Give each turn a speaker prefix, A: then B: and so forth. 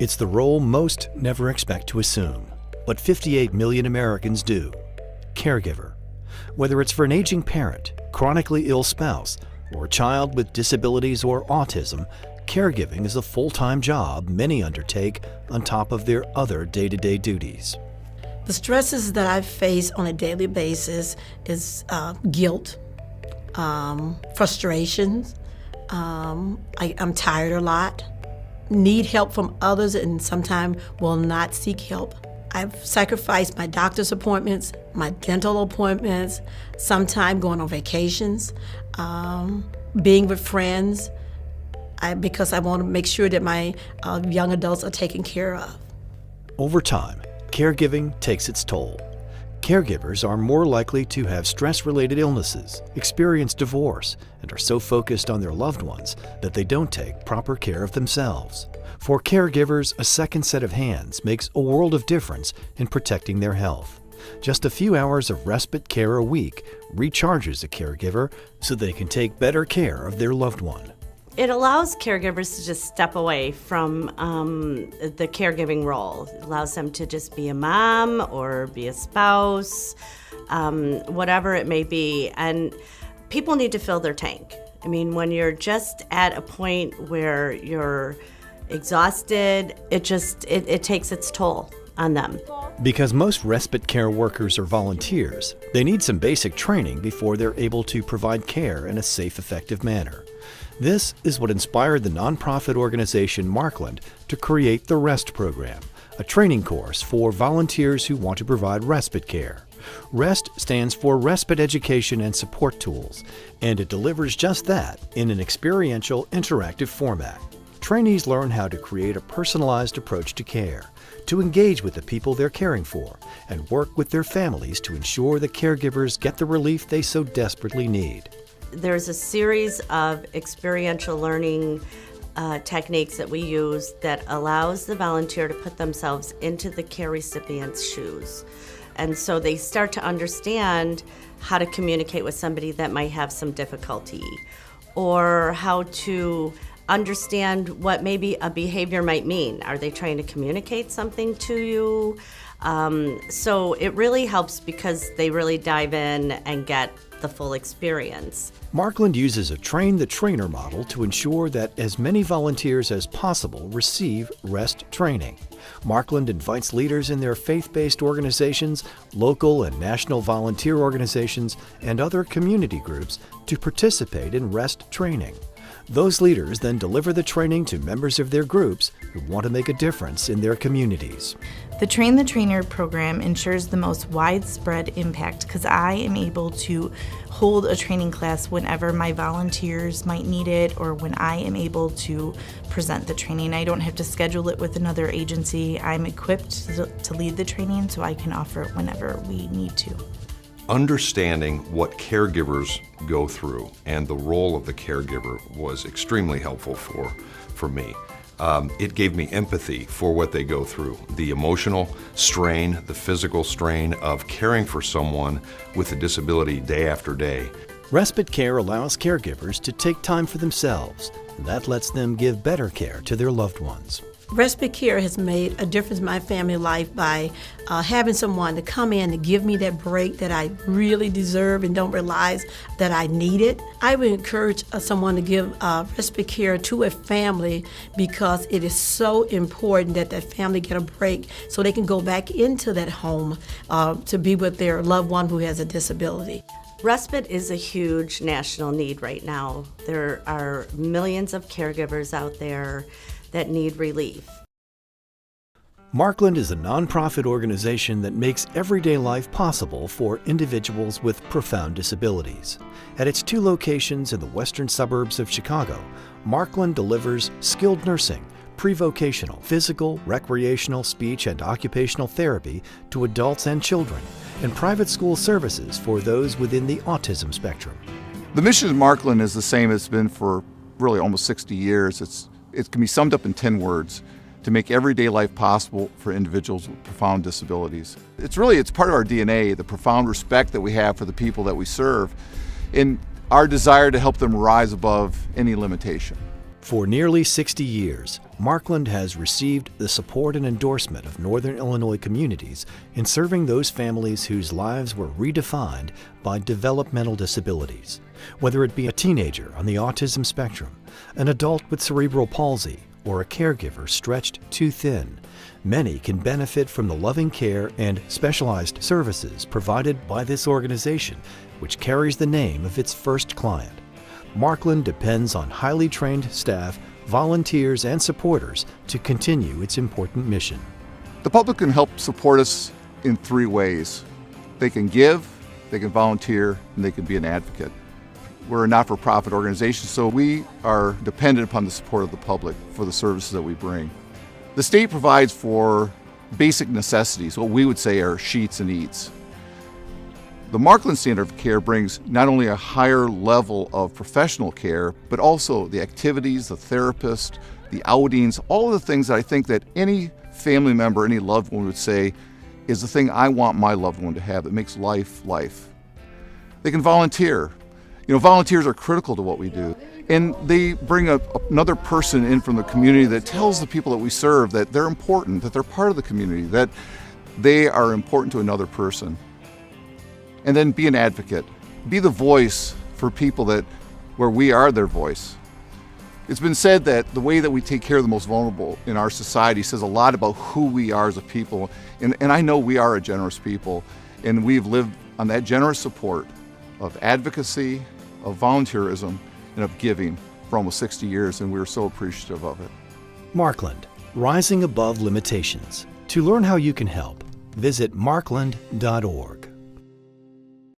A: It's the role most never expect to assume, but 58 million Americans do. Caregiver. Whether it's for an aging parent, chronically ill spouse, or a child with disabilities or autism, caregiving is a full-time job many undertake on top of their other day-to-day duties.
B: The stresses that I face on a daily basis is guilt, frustrations. I'm tired a lot, need help from others, and sometimes will not seek help. I've sacrificed my doctor's appointments, my dental appointments, sometimes going on vacations, being with friends, because I want to make sure that my young adults are taken care of.
A: Over time, caregiving takes its toll. Caregivers are more likely to have stress-related illnesses, experience divorce, and are so focused on their loved ones that they don't take proper care of themselves. For caregivers, a second set of hands makes a world of difference in protecting their health. Just a few hours of respite care a week recharges a caregiver so they can take better care of their loved one.
C: It allows caregivers to just step away from the caregiving role. It allows them to just be a mom or be a spouse, whatever it may be. And people need to fill their tank. I mean, when you're just at a point where you're exhausted, it takes its toll on them.
A: Because most respite care workers are volunteers, they need some basic training before they're able to provide care in a safe, effective manner. This is what inspired the nonprofit organization Marklund to create the REST program, a training course for volunteers who want to provide respite care. REST stands for Respite Education and Support Tools, and it delivers just that in an experiential, interactive format. Trainees learn how to create a personalized approach to care, to engage with the people they're caring for, and work with their families to ensure the caregivers get the relief they so desperately need.
C: There's a series of experiential learning techniques that we use that allows the volunteer to put themselves into the care recipient's shoes. And so they start to understand how to communicate with somebody that might have some difficulty, or how to understand what maybe a behavior might mean. Are they trying to communicate something to you? So it really helps because they really dive in and get the full experience.
A: Marklund uses a train-the-trainer model to ensure that as many volunteers as possible receive REST training. Marklund invites leaders in their faith-based organizations, local and national volunteer organizations, and other community groups to participate in REST training. Those leaders then deliver the training to members of their groups who want to make a difference in their communities.
D: The Train the Trainer program ensures the most widespread impact because I am able to hold a training class whenever my volunteers might need it or when I am able to present the training. I don't have to schedule it with another agency. I'm equipped to lead the training so I can offer it whenever we need to.
E: Understanding what caregivers go through and the role of the caregiver was extremely helpful for me. It gave me empathy for what they go through, the emotional strain, the physical strain of caring for someone with a disability day after day.
A: Respite care allows caregivers to take time for themselves, and that lets them give better care to their loved ones.
B: Respite care has made a difference in my family life by having someone to come in to give me that break that I really deserve and don't realize that I need it. I would encourage someone to give respite care to a family because it is so important that that family get a break so they can go back into that home to be with their loved one who has a disability.
C: Respite is a huge national need right now. There are millions of caregivers out there that need relief.
A: Marklund is a nonprofit organization that makes everyday life possible for individuals with profound disabilities. At its 2 locations in the western suburbs of Chicago, Marklund delivers skilled nursing, pre-vocational, physical, recreational, speech, and occupational therapy to adults and children, and private school services for those within the autism spectrum.
F: The mission of Marklund is the same as it's been for really almost 60 years. It can be summed up in 10 words: to make everyday life possible for individuals with profound disabilities. It's part of our DNA, the profound respect that we have for the people that we serve, and our desire to help them rise above any limitation.
A: For nearly 60 years, Marklund has received the support and endorsement of Northern Illinois communities in serving those families whose lives were redefined by developmental disabilities. Whether it be a teenager on the autism spectrum, an adult with cerebral palsy, or a caregiver stretched too thin, many can benefit from the loving care and specialized services provided by this organization, which carries the name of its first client. Marklund depends on highly trained staff, volunteers, and supporters to continue its important mission.
F: The public can help support us in 3 ways. They can give, they can volunteer, and they can be an advocate. We're a not-for-profit organization, so we are dependent upon the support of the public for the services that we bring. The state provides for basic necessities, what we would say are sheets and eats. The Marklund standard of care brings not only a higher level of professional care, but also the activities, the therapist, the outings, all of the things that I think that any family member, any loved one would say is the thing I want my loved one to have that makes life life. They can volunteer. Volunteers are critical to what we do. And they bring another person in from the community that tells the people that we serve that they're important, that they're part of the community, that they are important to another person. And then be an advocate. Be the voice for people where we are their voice. It's been said that the way that we take care of the most vulnerable in our society says a lot about who we are as a people. And I know we are a generous people, and we've lived on that generous support of advocacy, of volunteerism, and of giving for almost 60 years, and we're so appreciative of it.
A: Marklund, rising above limitations. To learn how you can help, visit marklund.org.